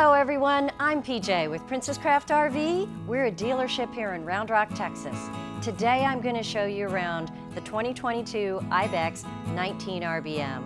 Hello everyone, I'm PJ with Princess Craft RV. We're a dealership here in Round Rock, Texas. Today I'm going to show you around the 2022 IBEX 19RBM.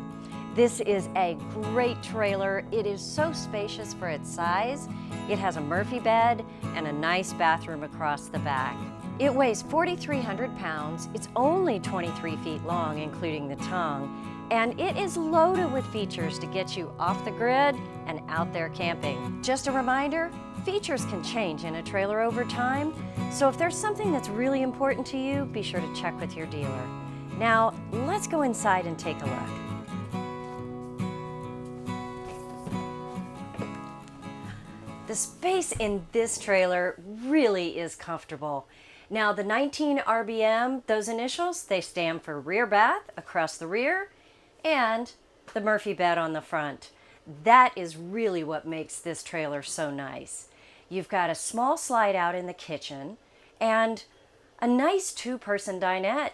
This is a great trailer. It is so spacious for its size. It has a Murphy bed and a nice bathroom across the back. It weighs 4,300 pounds. It's only 23 feet long, including the tongue. And it is loaded with features to get you off the grid and out there camping. Just a reminder, features can change in a trailer over time, so if there's something that's really important to you, be sure to check with your dealer. Now, let's go inside and take a look. The space in this trailer really is comfortable. Now, the 19 RBM, those initials, they stand for rear bath across the rear, and the Murphy bed on the front. That is really what makes this trailer so nice. You've got a small slide out in the kitchen and a nice two-person dinette.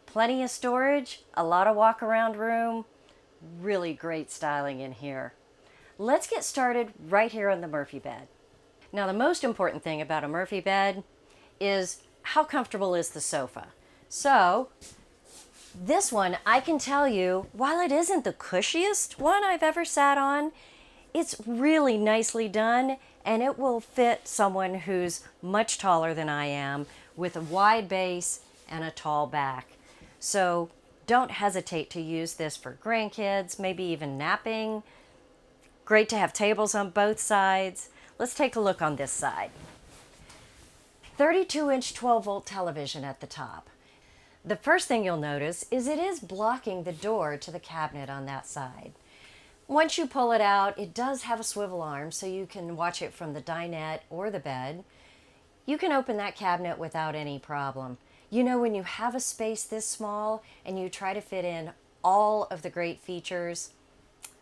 Plenty of storage, a lot of walk-around room, really great styling in here. Let's get started right here on the Murphy bed. Now, the most important thing about a Murphy bed is how comfortable is the sofa. So, this one, I can tell you, while it isn't the cushiest one I've ever sat on, it's really nicely done and it will fit someone who's much taller than I am with a wide base and a tall back. So don't hesitate to use this for grandkids, maybe even napping. Great to have tables on both sides. Let's take a look on this side. 32-inch 12-volt television at the top. The first thing you'll notice is it is blocking the door to the cabinet on that side. Once you pull it out, it does have a swivel arm so you can watch it from the dinette or the bed. You can open that cabinet without any problem. You know, when you have a space this small and you try to fit in all of the great features,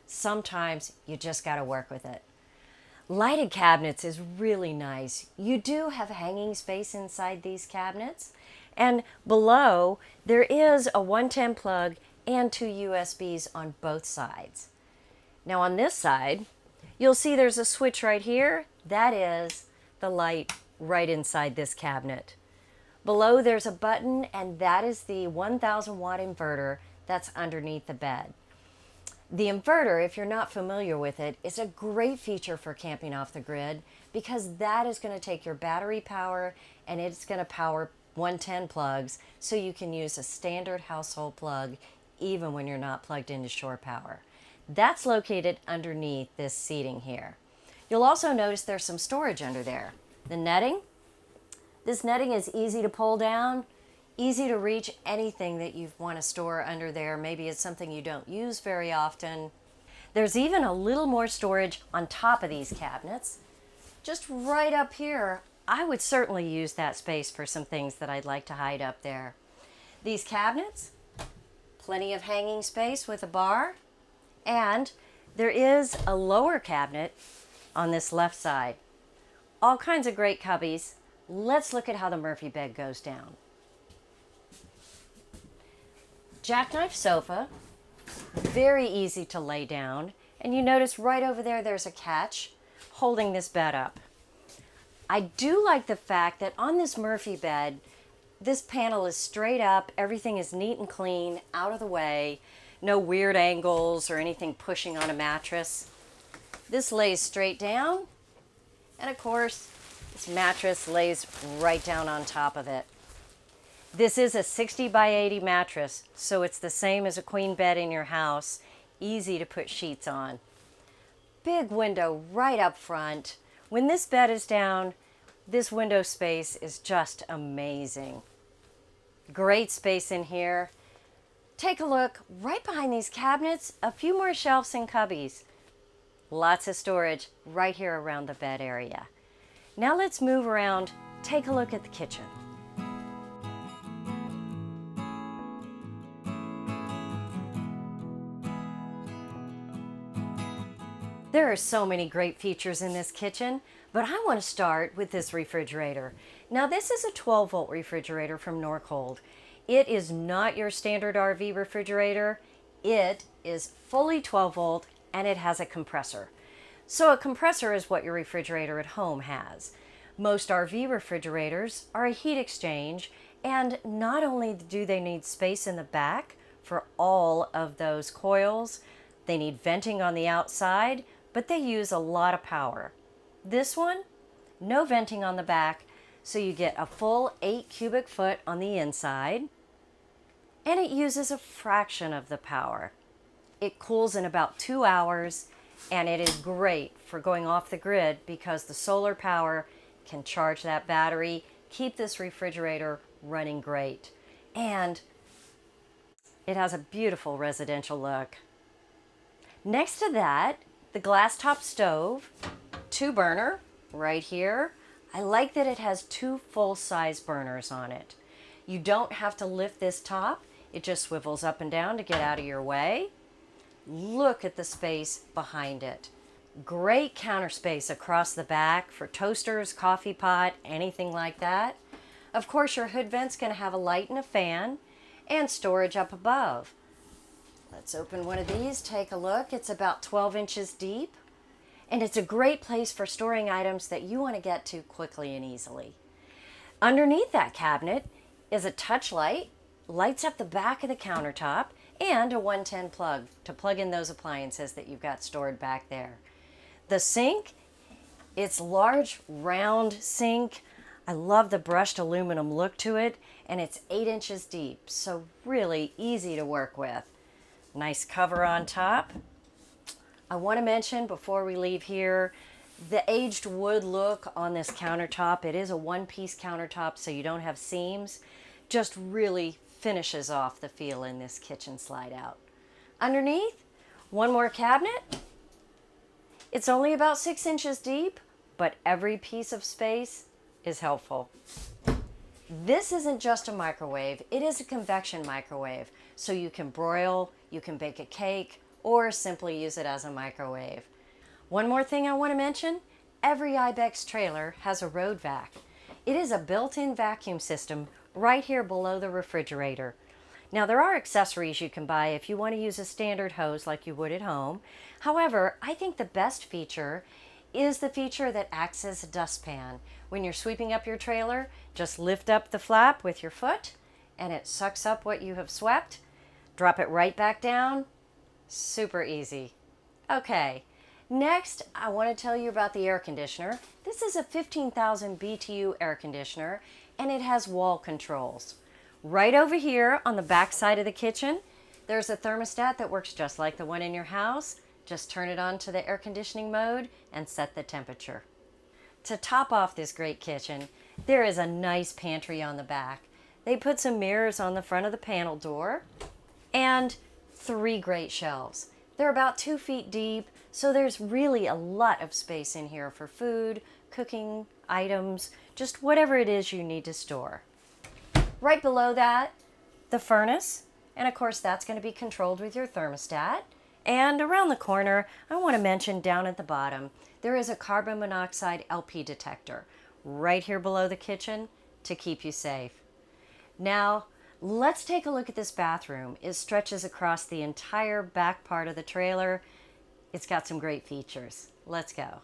sometimes you just got to work with it. Lighted cabinets is really nice. You do have hanging space inside these cabinets. And below, there is a 110 plug and two USBs on both sides. Now on this side, you'll see there's a switch right here. That is the light right inside this cabinet. Below there's a button, and that is the 1,000 watt inverter that's underneath the bed. The inverter, if you're not familiar with it, is a great feature for camping off the grid because that is going to take your battery power and it's going to power 110 plugs, so you can use a standard household plug even when you're not plugged into shore power. That's located underneath this seating here. You'll also notice there's some storage under there. The netting. This netting is easy to pull down, easy to reach anything that you want to store under there. Maybe it's something you don't use very often. There's even a little more storage on top of these cabinets. Just right up here, I would certainly use that space for some things that I'd like to hide up there. These cabinets, plenty of hanging space with a bar, and there is a lower cabinet on this left side. All kinds of great cubbies. Let's look at how the Murphy bed goes down. Jackknife sofa, very easy to lay down, and you notice right over there there's a catch holding this bed up. I do like the fact that on this Murphy bed, this panel is straight up, everything is neat and clean, out of the way, no weird angles or anything pushing on a mattress. This lays straight down, and of course, this mattress lays right down on top of it. This is a 60 by 80 mattress, so it's the same as a queen bed in your house, easy to put sheets on. Big window right up front. When this bed is down, this window space is just amazing. Great space in here. Take a look right behind these cabinets, a few more shelves and cubbies. Lots of storage right here around the bed area. Now let's move around, take a look at the kitchen. There are so many great features in this kitchen, but I want to start with this refrigerator. Now this is a 12-volt refrigerator from Norcold. It is not your standard RV refrigerator. It is fully 12-volt and it has a compressor. So a compressor is what your refrigerator at home has. Most RV refrigerators are a heat exchange, and not only do they need space in the back for all of those coils, they need venting on the outside, but they use a lot of power. This one, no venting on the back, so you get a full 8 cubic foot on the inside, and it uses a fraction of the power. It cools in about 2 hours, and it is great for going off the grid because the solar power can charge that battery, keep this refrigerator running great. And it has a beautiful residential look. Next to that, the glass top stove, 2 burner right here. I like that it has 2 full-size burners on it. You don't have to lift this top. It just swivels up and down to get out of your way. Look at the space behind it. Great counter space across the back for toasters, coffee pot, anything like that. Of course, your hood vent's going to have a light and a fan, and storage up above. Let's open one of these, take a look. It's about 12 inches deep, and it's a great place for storing items that you want to get to quickly and easily. Underneath that cabinet is a touch light, lights up the back of the countertop, and a 110 plug to plug in those appliances that you've got stored back there. The sink, it's large, round sink. I love the brushed aluminum look to it, and it's 8 inches deep, so really easy to work with. Nice cover on top. I want to mention before we leave here, the aged wood look on this countertop. It is a one-piece countertop, so you don't have seams. Just really finishes off the feel in this kitchen slide out. Underneath, one more cabinet. It's only about 6 inches deep, but every piece of space is helpful. This isn't just a microwave, it is a convection microwave. So you can broil, you can bake a cake, or simply use it as a microwave. One more thing I want to mention, every IBEX trailer has a road vac. It is a built-in vacuum system right here below the refrigerator. Now there are accessories you can buy if you want to use a standard hose like you would at home. However, I think the best feature is the feature that acts as a dustpan. When you're sweeping up your trailer, just lift up the flap with your foot and it sucks up what you have swept. Drop it right back down. Super easy. Okay, next I want to tell you about the air conditioner. This is a 15,000 BTU air conditioner, and it has wall controls. Right over here on the back side of the kitchen, there's a thermostat that works just like the one in your house. Just turn it on to the air conditioning mode and set the temperature. To top off this great kitchen, there is a nice pantry on the back. They put some mirrors on the front of the panel door and 3 great shelves. They're about 2 feet deep, so there's really a lot of space in here for food, cooking items, just whatever it is you need to store. Right below that, the furnace, and of course that's going to be controlled with your thermostat. And around the corner, I want to mention down at the bottom, there is a carbon monoxide LP detector right here below the kitchen to keep you safe. Now, let's take a look at this bathroom. It stretches across the entire back part of the trailer. It's got some great features. Let's go.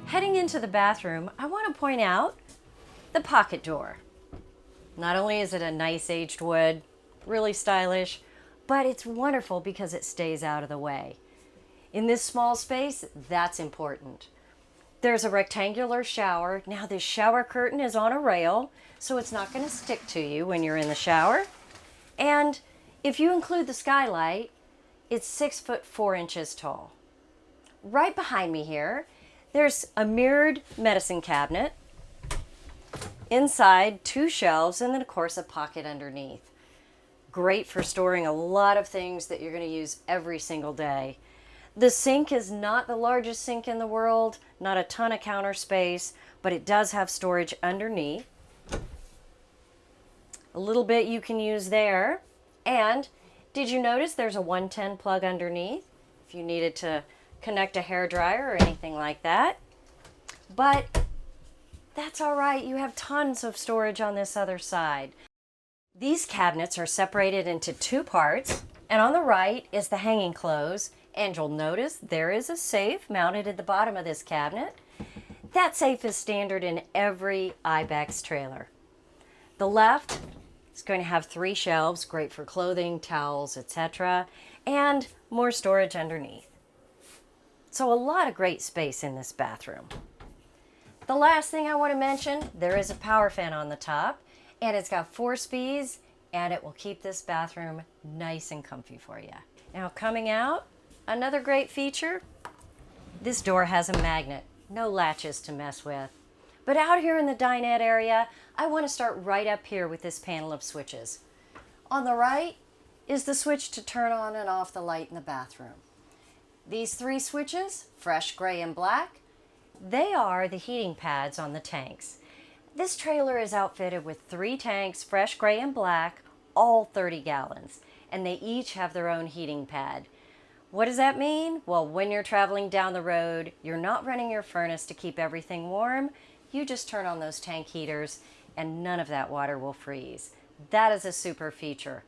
Heading into the bathroom, I want to point out the pocket door. Not only is it a nice aged wood, really stylish, but it's wonderful because it stays out of the way. In this small space, that's important. There's a rectangular shower. Now this shower curtain is on a rail, so it's not going to stick to you when you're in the shower. And if you include the skylight, it's 6'4" tall. Right behind me here, there's a mirrored medicine cabinet. Inside, 2 shelves, and then of course a pocket underneath. Great for storing a lot of things that you're going to use every single day. The sink is not the largest sink in the world, not a ton of counter space, but it does have storage underneath. A little bit you can use there. And did you notice there's a 110 plug underneath if you needed to connect a hairdryer or anything like that. But that's all right. You have tons of storage on this other side. These cabinets are separated into two parts, and on the right is the hanging clothes, and you'll notice there is a safe mounted at the bottom of this cabinet. That safe is standard in every IBEX trailer. The left is going to have 3 shelves, great for clothing, towels, etc., and more storage underneath. So a lot of great space in this bathroom. The last thing I want to mention, there is a power fan on the top, and it's got 4 speeds, and it will keep this bathroom nice and comfy for you. Now coming out, another great feature, this door has a magnet, no latches to mess with. But out here in the dinette area, I want to start right up here with this panel of switches. On the right is the switch to turn on and off the light in the bathroom. These 3 switches, fresh gray and black, they are the heating pads on the tanks. This trailer is outfitted with 3 tanks, fresh gray and black, all 30 gallons, and they each have their own heating pad. What does that mean? Well, when you're traveling down the road, you're not running your furnace to keep everything warm. You just turn on those tank heaters and none of that water will freeze. That is a super feature.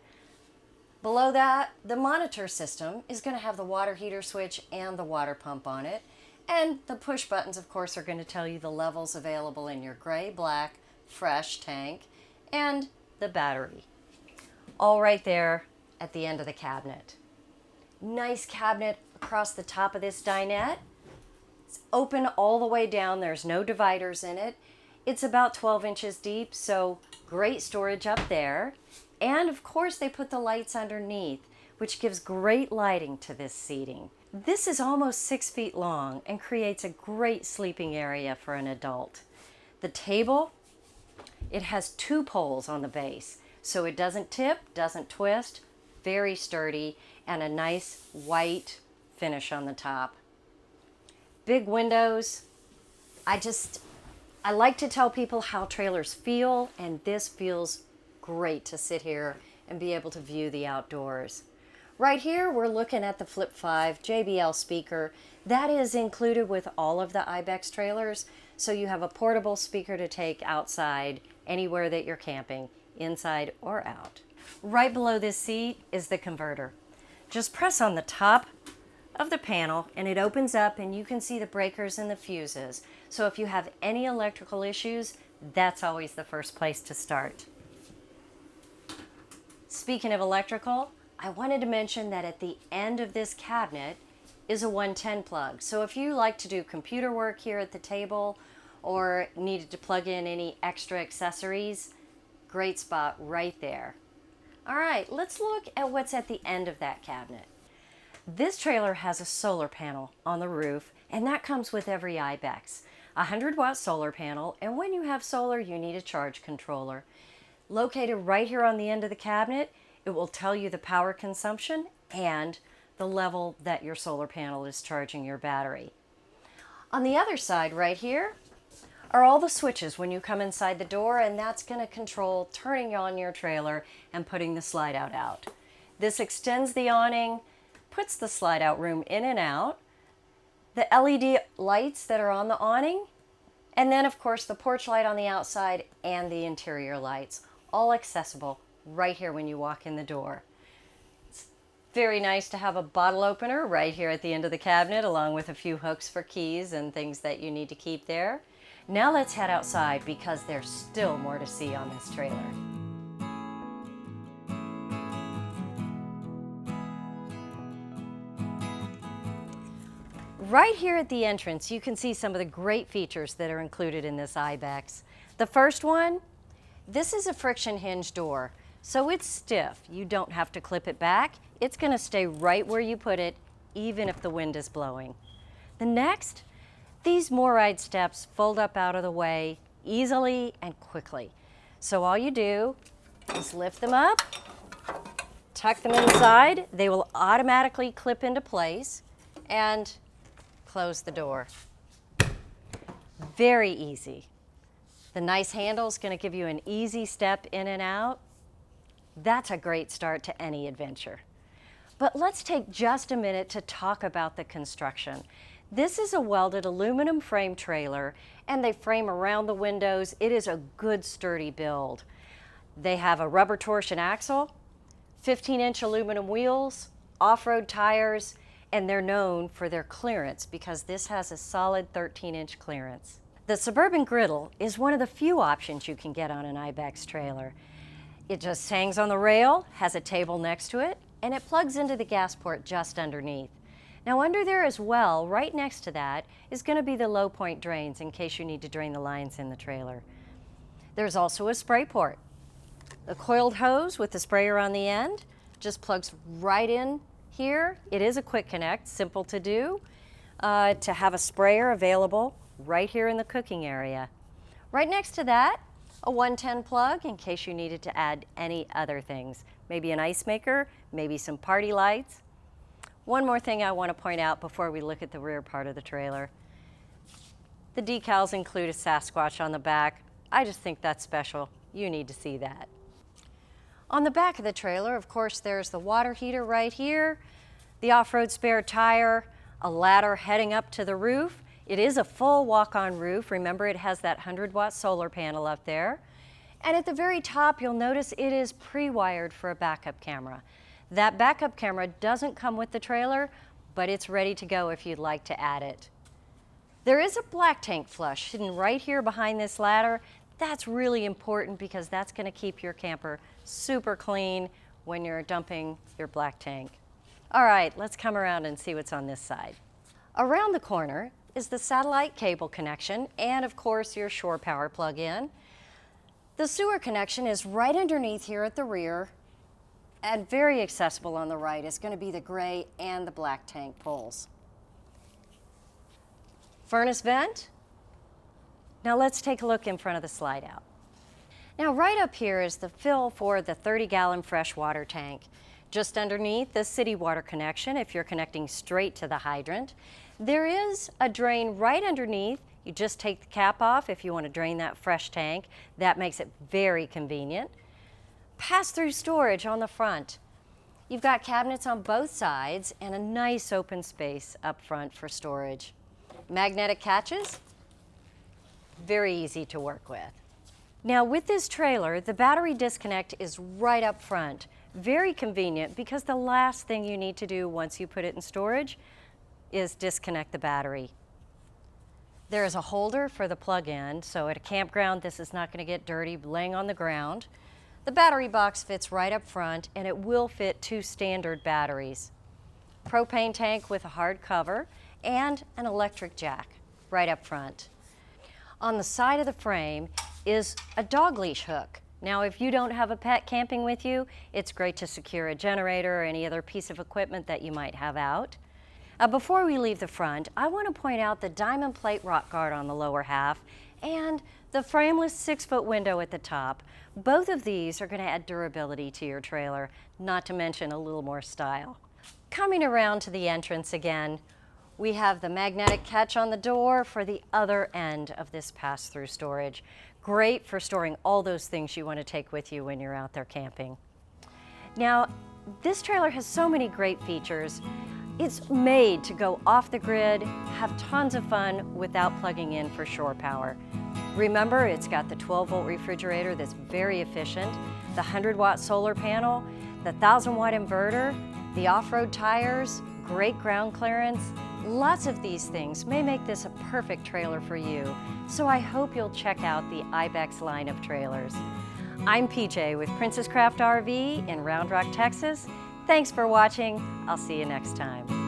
Below that, the monitor system is going to have the water heater switch and the water pump on it. And the push buttons, of course, are going to tell you the levels available in your gray, black, fresh tank and the battery. All right there at the end of the cabinet. Nice cabinet across the top of this dinette. It's open all the way down. There's no dividers in it. It's about 12 inches deep, so great storage up there. And of course, they put the lights underneath, which gives great lighting to this seating. This is almost 6 feet long and creates a great sleeping area for an adult. The table, it has 2 poles on the base, so it doesn't tip, doesn't twist, very sturdy, and a nice white finish on the top. Big windows. I like to tell people how trailers feel, and this feels great to sit here and be able to view the outdoors. Right here, we're looking at the Flip 5 JBL speaker. That is included with all of the IBEX trailers, so you have a portable speaker to take outside anywhere that you're camping, inside or out. Right below this seat is the converter. Just press on the top of the panel and it opens up and you can see the breakers and the fuses. So if you have any electrical issues, that's always the first place to start. Speaking of electrical, I wanted to mention that at the end of this cabinet is a 110 plug. So if you like to do computer work here at the table or needed to plug in any extra accessories, great spot right there. All right, let's look at what's at the end of that cabinet. This trailer has a solar panel on the roof, and that comes with every IBEX. A 100-watt solar panel, and when you have solar, you need a charge controller. Located right here on the end of the cabinet, it will tell you the power consumption and the level that your solar panel is charging your battery. On the other side right here are all the switches when you come inside the door, and that's going to control turning on your trailer and putting the slide out. This extends the awning, puts the slide out room in and out, the LED lights that are on the awning, and then of course the porch light on the outside and the interior lights, all accessible right here when you walk in the door. It's very nice to have a bottle opener right here at the end of the cabinet, along with a few hooks for keys and things that you need to keep there. Now let's head outside because there's still more to see on this trailer. Right here at the entrance, you can see some of the great features that are included in this IBEX. The first one, this is a friction hinge door, so it's stiff. You don't have to clip it back. It's going to stay right where you put it, even if the wind is blowing. The next, these MORride steps fold up out of the way easily and quickly. So all you do is lift them up, tuck them inside. They will automatically clip into place and close the door. Very easy. The nice handle is going to give you an easy step in and out. That's a great start to any adventure. But let's take just a minute to talk about the construction. This is a welded aluminum frame trailer, and they frame around the windows. It is a good sturdy build. They have a rubber torsion axle, 15-inch aluminum wheels, off-road tires, and they're known for their clearance because this has a solid 13-inch clearance. The Suburban griddle is one of the few options you can get on an IBEX trailer. It just hangs on the rail, has a table next to it, and it plugs into the gas port just underneath. Now under there as well, right next to that, is going to be the low point drains in case you need to drain the lines in the trailer. There's also a spray port. The coiled hose with the sprayer on the end just plugs right in here. It is a quick connect, simple to do, to have a sprayer available right here in the cooking area. Right next to that, a 110 plug in case you needed to add any other things. Maybe an ice maker, maybe some party lights. One more thing I want to point out before we look at the rear part of the trailer. The decals include a Sasquatch on the back. I just think that's special. You need to see that. On the back of the trailer, of course, there's the water heater right here, the off-road spare tire, a ladder heading up to the roof. It is a full walk-on roof. Remember, it has that 100-watt solar panel up there. And at the very top, you'll notice it is pre-wired for a backup camera. That backup camera doesn't come with the trailer, but it's ready to go if you'd like to add it. There is a black tank flush hidden right here behind this ladder. That's really important because that's going to keep your camper super clean when you're dumping your black tank. All right, let's come around and see what's on this side. Around the corner is the satellite cable connection and, of course, your shore power plug-in. The sewer connection is right underneath here at the rear, and very accessible on the right is going to be the gray and the black tank poles. Furnace vent. Now let's take a look in front of the slide out. Now right up here is the fill for the 30-gallon freshwater tank. Just underneath the city water connection, if you're connecting straight to the hydrant, there is a drain right underneath. You just take the cap off if you want to drain that fresh tank. That makes it very convenient. Pass-through storage on the front. You've got cabinets on both sides and a nice open space up front for storage. Magnetic catches, very easy to work with. Now with this trailer, the battery disconnect is right up front. Very convenient because the last thing you need to do once you put it in storage is disconnect the battery. There is a holder for the plug-in, so at a campground this is not going to get dirty laying on the ground. The battery box fits right up front and it will fit 2 standard batteries. Propane tank with a hard cover and an electric jack right up front. On the side of the frame is a dog leash hook. Now if you don't have a pet camping with you, it's great to secure a generator or any other piece of equipment that you might have out. Before we leave the front, I want to point out the diamond plate rock guard on the lower half and the frameless 6-foot window at the top. Both of these are going to add durability to your trailer, not to mention a little more style. Coming around to the entrance again, we have the magnetic catch on the door for the other end of this pass-through storage. Great for storing all those things you want to take with you when you're out there camping. Now, this trailer has so many great features. It's made to go off the grid, have tons of fun without plugging in for shore power. Remember, it's got the 12-volt refrigerator that's very efficient, the 100-watt solar panel, the 1,000-watt inverter, the off-road tires, great ground clearance. Lots of these things may make this a perfect trailer for you, so I hope you'll check out the IBEX line of trailers. I'm PJ with Princess Craft RV in Round Rock, Texas. Thanks for watching. I'll see you next time.